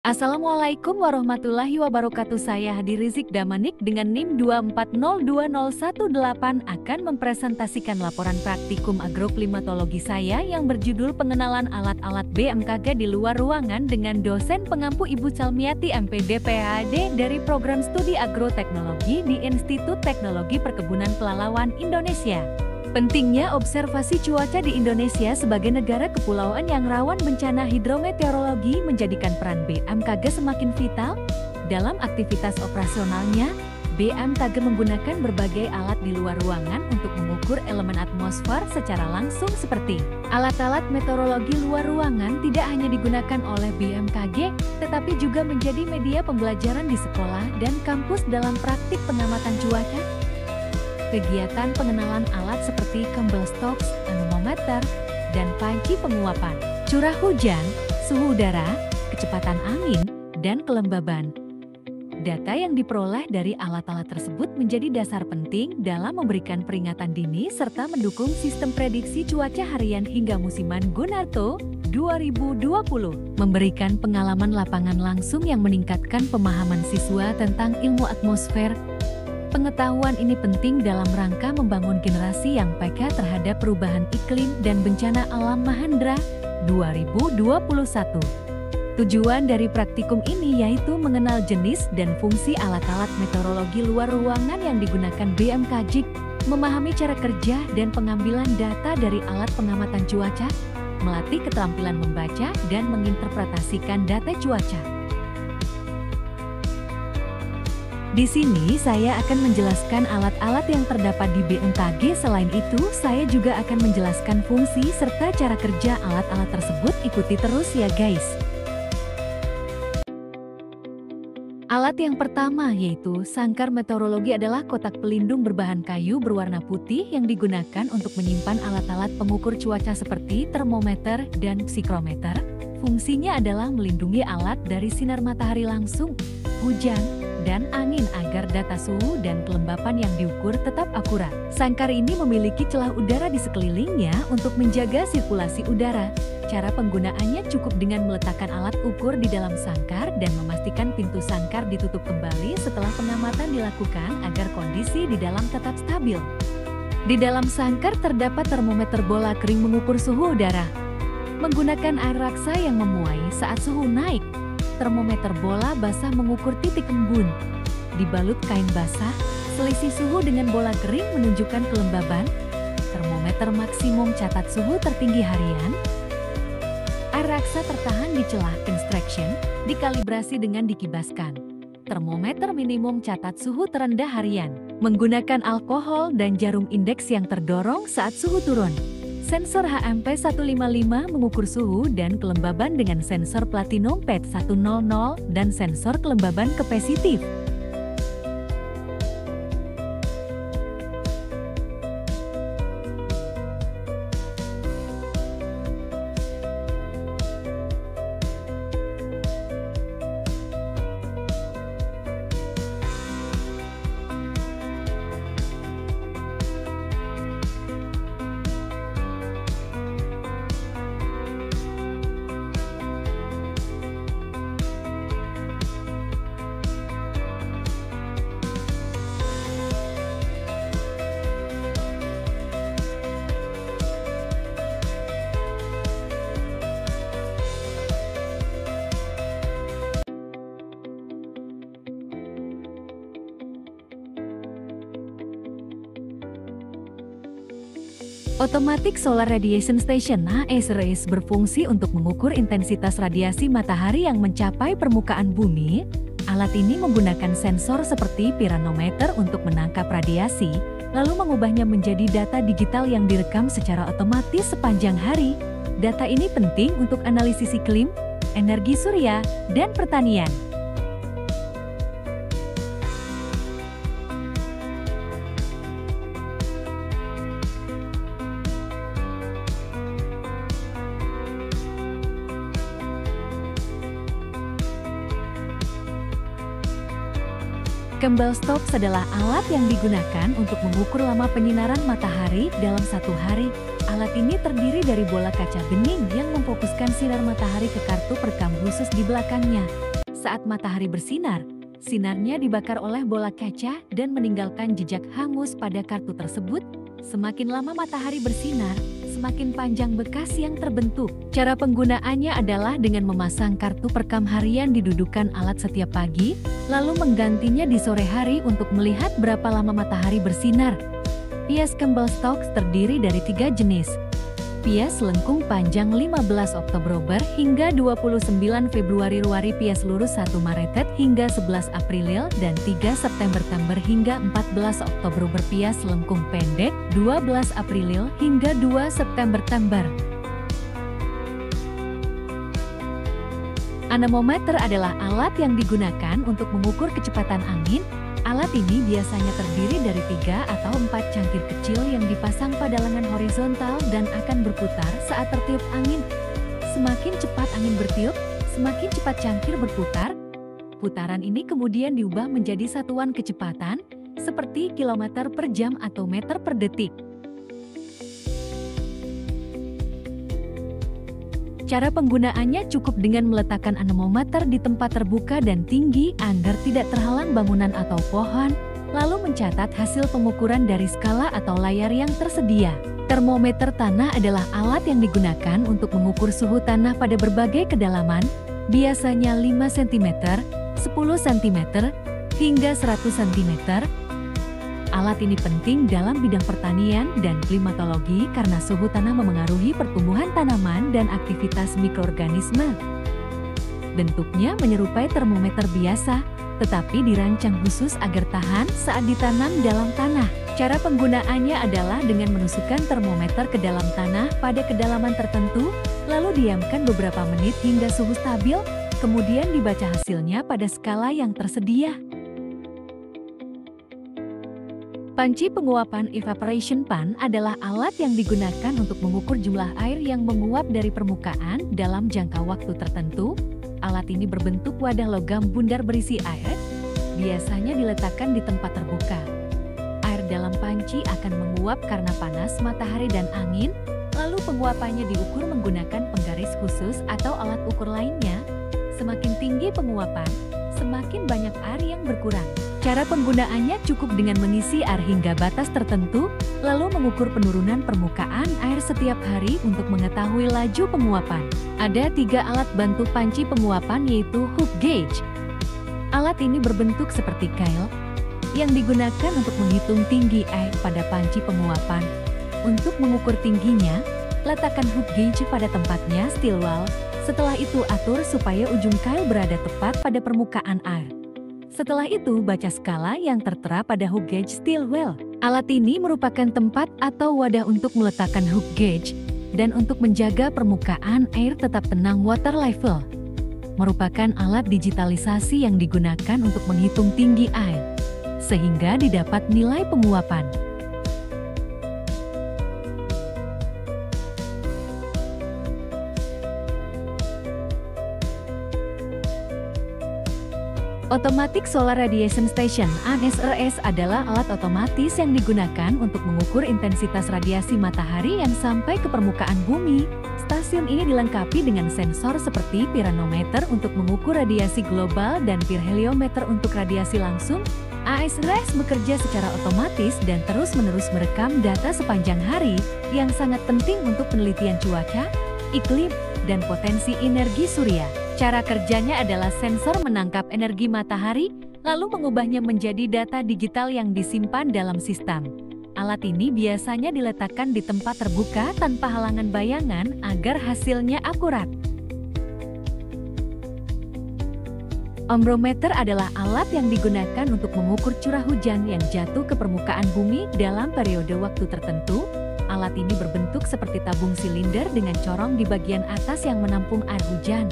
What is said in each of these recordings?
Assalamualaikum warahmatullahi wabarakatuh. Saya Hadi Rizik Damanik dengan NIM 2402018 akan mempresentasikan laporan praktikum agroklimatologi saya yang berjudul Pengenalan Alat-alat BMKG di Luar Ruangan dengan dosen pengampu Ibu Salmiati MPD PhD dari Program Studi Agroteknologi di Institut Teknologi Perkebunan Pelalawan Indonesia. Pentingnya observasi cuaca di Indonesia sebagai negara kepulauan yang rawan bencana hidrometeorologi menjadikan peran BMKG semakin vital. Dalam aktivitas operasionalnya, BMKG menggunakan berbagai alat di luar ruangan untuk mengukur elemen atmosfer secara langsung seperti alat-alat meteorologi luar ruangan tidak hanya digunakan oleh BMKG, tetapi juga menjadi media pembelajaran di sekolah dan kampus dalam praktik pengamatan cuaca. Kegiatan pengenalan alat seperti Campbell Stokes, anemometer, dan panci penguapan, curah hujan, suhu udara, kecepatan angin, dan kelembaban. Data yang diperoleh dari alat-alat tersebut menjadi dasar penting dalam memberikan peringatan dini serta mendukung sistem prediksi cuaca harian hingga musiman Gunarto 2020. Memberikan pengalaman lapangan langsung yang meningkatkan pemahaman siswa tentang ilmu atmosfer. Pengetahuan ini penting dalam rangka membangun generasi yang peka terhadap perubahan iklim dan bencana alam Mahendra 2021. Tujuan dari praktikum ini yaitu mengenal jenis dan fungsi alat-alat meteorologi luar ruangan yang digunakan BMKG, memahami cara kerja dan pengambilan data dari alat pengamatan cuaca, melatih keterampilan membaca dan menginterpretasikan data cuaca. Di sini saya akan menjelaskan alat-alat yang terdapat di BMKG. Selain itu, saya juga akan menjelaskan fungsi serta cara kerja alat-alat tersebut. Ikuti terus ya guys. Alat yang pertama yaitu sangkar meteorologi adalah kotak pelindung berbahan kayu berwarna putih yang digunakan untuk menyimpan alat-alat pengukur cuaca seperti termometer dan psikrometer. Fungsinya adalah melindungi alat dari sinar matahari langsung, hujan, dan angin agar data suhu dan kelembapan yang diukur tetap akurat. Sangkar ini memiliki celah udara di sekelilingnya untuk menjaga sirkulasi udara. Cara penggunaannya cukup dengan meletakkan alat ukur di dalam sangkar dan memastikan pintu sangkar ditutup kembali setelah pengamatan dilakukan agar kondisi di dalam tetap stabil. Di dalam sangkar terdapat termometer bola kering mengukur suhu udara. Menggunakan air raksa yang memuai saat suhu naik. Termometer bola basah mengukur titik embun. Dibalut kain basah, selisih suhu dengan bola kering menunjukkan kelembaban. Termometer maksimum catat suhu tertinggi harian. Air raksa tertahan di celah constriction, dikalibrasi dengan dikibaskan. Termometer minimum catat suhu terendah harian. Menggunakan alkohol dan jarum indeks yang terdorong saat suhu turun. Sensor HMP 155 mengukur suhu dan kelembaban dengan sensor platinum PET 100 dan sensor kelembaban kapasitif. Automatic Solar Radiation Station (ASRS) berfungsi untuk mengukur intensitas radiasi matahari yang mencapai permukaan bumi. Alat ini menggunakan sensor seperti piranometer untuk menangkap radiasi, lalu mengubahnya menjadi data digital yang direkam secara otomatis sepanjang hari. Data ini penting untuk analisis iklim, energi surya, dan pertanian. Campbell Stokes adalah alat yang digunakan untuk mengukur lama penyinaran matahari dalam satu hari. Alat ini terdiri dari bola kaca bening yang memfokuskan sinar matahari ke kartu perekam khusus di belakangnya. Saat matahari bersinar, sinarnya dibakar oleh bola kaca dan meninggalkan jejak hangus pada kartu tersebut. Semakin lama matahari bersinar, semakin panjang bekas yang terbentuk. Cara penggunaannya adalah dengan memasang kartu perekam harian di dudukan alat setiap pagi, lalu menggantinya di sore hari untuk melihat berapa lama matahari bersinar. Pias Campbell Stokes terdiri dari 3 jenis. Pias lengkung panjang 15 Oktober hingga 29 Februari, pias lurus 1 Maret hingga 11 April, dan 3 September hingga 14 Oktober, pias lengkung pendek 12 April hingga 2 September. Anemometer adalah alat yang digunakan untuk mengukur kecepatan angin. Alat ini biasanya terdiri dari 3 atau 4 cangkir kecil yang dipasang pada lengan horizontal dan akan berputar saat tertiup angin. Semakin cepat angin bertiup, semakin cepat cangkir berputar. Putaran ini kemudian diubah menjadi satuan kecepatan, seperti kilometer per jam atau meter per detik. Cara penggunaannya cukup dengan meletakkan anemometer di tempat terbuka dan tinggi agar tidak terhalang bangunan atau pohon, lalu mencatat hasil pengukuran dari skala atau layar yang tersedia. Termometer tanah adalah alat yang digunakan untuk mengukur suhu tanah pada berbagai kedalaman, biasanya 5 cm, 10 cm, hingga 100 cm. Alat ini penting dalam bidang pertanian dan klimatologi karena suhu tanah memengaruhi pertumbuhan tanaman dan aktivitas mikroorganisme. Bentuknya menyerupai termometer biasa, tetapi dirancang khusus agar tahan saat ditanam dalam tanah. Cara penggunaannya adalah dengan menusukkan termometer ke dalam tanah pada kedalaman tertentu, lalu diamkan beberapa menit hingga suhu stabil, kemudian dibaca hasilnya pada skala yang tersedia. Panci penguapan evaporation pan adalah alat yang digunakan untuk mengukur jumlah air yang menguap dari permukaan dalam jangka waktu tertentu. Alat ini berbentuk wadah logam bundar berisi air, biasanya diletakkan di tempat terbuka. Air dalam panci akan menguap karena panas matahari dan angin, lalu penguapannya diukur menggunakan penggaris khusus atau alat ukur lainnya. Semakin tinggi penguapan, semakin banyak air yang berkurang. Cara penggunaannya cukup dengan mengisi air hingga batas tertentu, lalu mengukur penurunan permukaan air setiap hari untuk mengetahui laju penguapan. Ada 3 alat bantu panci penguapan, yaitu hook gauge. Alat ini berbentuk seperti kail, yang digunakan untuk menghitung tinggi air pada panci penguapan. Untuk mengukur tingginya, letakkan hook gauge pada tempatnya steel wall. Setelah itu atur supaya ujung kail berada tepat pada permukaan air. Setelah itu, baca skala yang tertera pada hook gauge steel wheel. Alat ini merupakan tempat atau wadah untuk meletakkan hook gauge dan untuk menjaga permukaan air tetap tenang. Water level merupakan alat digitalisasi yang digunakan untuk menghitung tinggi air, sehingga didapat nilai penguapan. Automatic Solar Radiation Station (ASRS) adalah alat otomatis yang digunakan untuk mengukur intensitas radiasi matahari yang sampai ke permukaan bumi. Stasiun ini dilengkapi dengan sensor seperti piranometer untuk mengukur radiasi global dan pirheliometer untuk radiasi langsung. ASRS bekerja secara otomatis dan terus-menerus merekam data sepanjang hari, yang sangat penting untuk penelitian cuaca, iklim, dan potensi energi surya. Cara kerjanya adalah sensor menangkap energi matahari, lalu mengubahnya menjadi data digital yang disimpan dalam sistem. Alat ini biasanya diletakkan di tempat terbuka tanpa halangan bayangan agar hasilnya akurat. Ombrometer adalah alat yang digunakan untuk mengukur curah hujan yang jatuh ke permukaan bumi dalam periode waktu tertentu. Alat ini berbentuk seperti tabung silinder dengan corong di bagian atas yang menampung air hujan.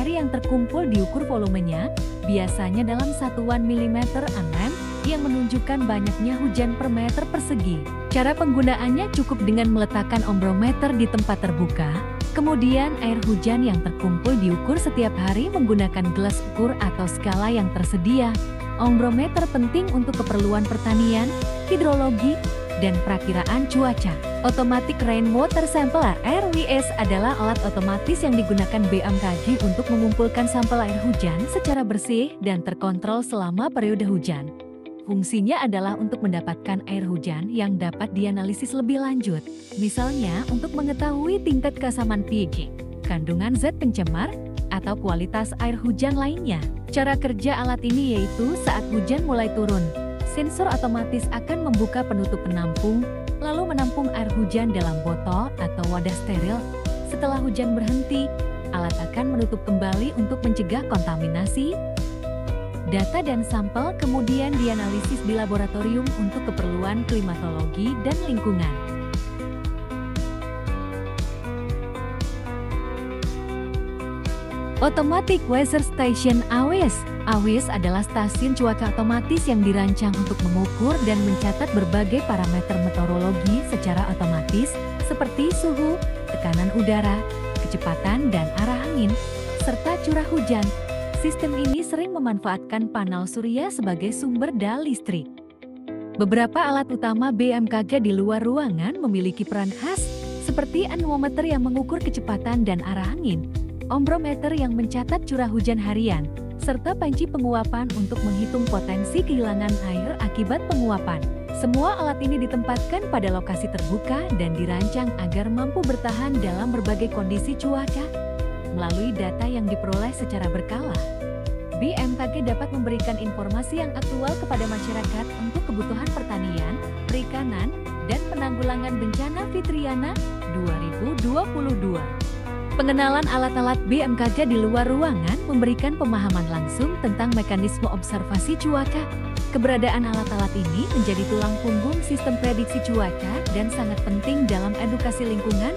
Air yang terkumpul diukur volumenya, biasanya dalam satuan milimeter mm, yang menunjukkan banyaknya hujan per meter persegi. Cara penggunaannya cukup dengan meletakkan ombrometer di tempat terbuka, kemudian air hujan yang terkumpul diukur setiap hari menggunakan gelas ukur atau skala yang tersedia. Ombrometer penting untuk keperluan pertanian, hidrologi, dan perakiraan cuaca. Automatic Rainwater Sampler (RWS) adalah alat otomatis yang digunakan BMKG untuk mengumpulkan sampel air hujan secara bersih dan terkontrol selama periode hujan. Fungsinya adalah untuk mendapatkan air hujan yang dapat dianalisis lebih lanjut, misalnya untuk mengetahui tingkat keasaman pH, kandungan zat pencemar, atau kualitas air hujan lainnya. Cara kerja alat ini yaitu saat hujan mulai turun, sensor otomatis akan membuka penutup penampung, lalu menampung air hujan dalam botol atau wadah steril. Setelah hujan berhenti, alat akan menutup kembali untuk mencegah kontaminasi. Data dan sampel kemudian dianalisis di laboratorium untuk keperluan klimatologi dan lingkungan. Automatic Weather Station (AWS). AWS adalah stasiun cuaca otomatis yang dirancang untuk mengukur dan mencatat berbagai parameter meteorologi secara otomatis, seperti suhu, tekanan udara, kecepatan dan arah angin, serta curah hujan. Sistem ini sering memanfaatkan panel surya sebagai sumber daya listrik. Beberapa alat utama BMKG di luar ruangan memiliki peran khas, seperti anemometer yang mengukur kecepatan dan arah angin, ombrometer yang mencatat curah hujan harian, serta panci penguapan untuk menghitung potensi kehilangan air akibat penguapan. Semua alat ini ditempatkan pada lokasi terbuka dan dirancang agar mampu bertahan dalam berbagai kondisi cuaca. Melalui data yang diperoleh secara berkala, BMKG dapat memberikan informasi yang aktual kepada masyarakat untuk kebutuhan pertanian, perikanan, dan penanggulangan bencana Fitriana 2022. Pengenalan alat-alat BMKG di luar ruangan memberikan pemahaman langsung tentang mekanisme observasi cuaca. Keberadaan alat-alat ini menjadi tulang punggung sistem prediksi cuaca dan sangat penting dalam edukasi lingkungan.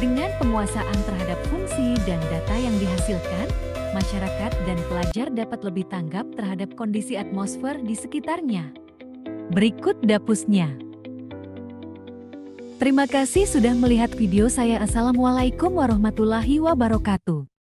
Dengan penguasaan terhadap fungsi dan data yang dihasilkan, masyarakat dan pelajar dapat lebih tanggap terhadap kondisi atmosfer di sekitarnya. Berikut dapusnya. Terima kasih sudah melihat video saya. Assalamualaikum warahmatullahi wabarakatuh.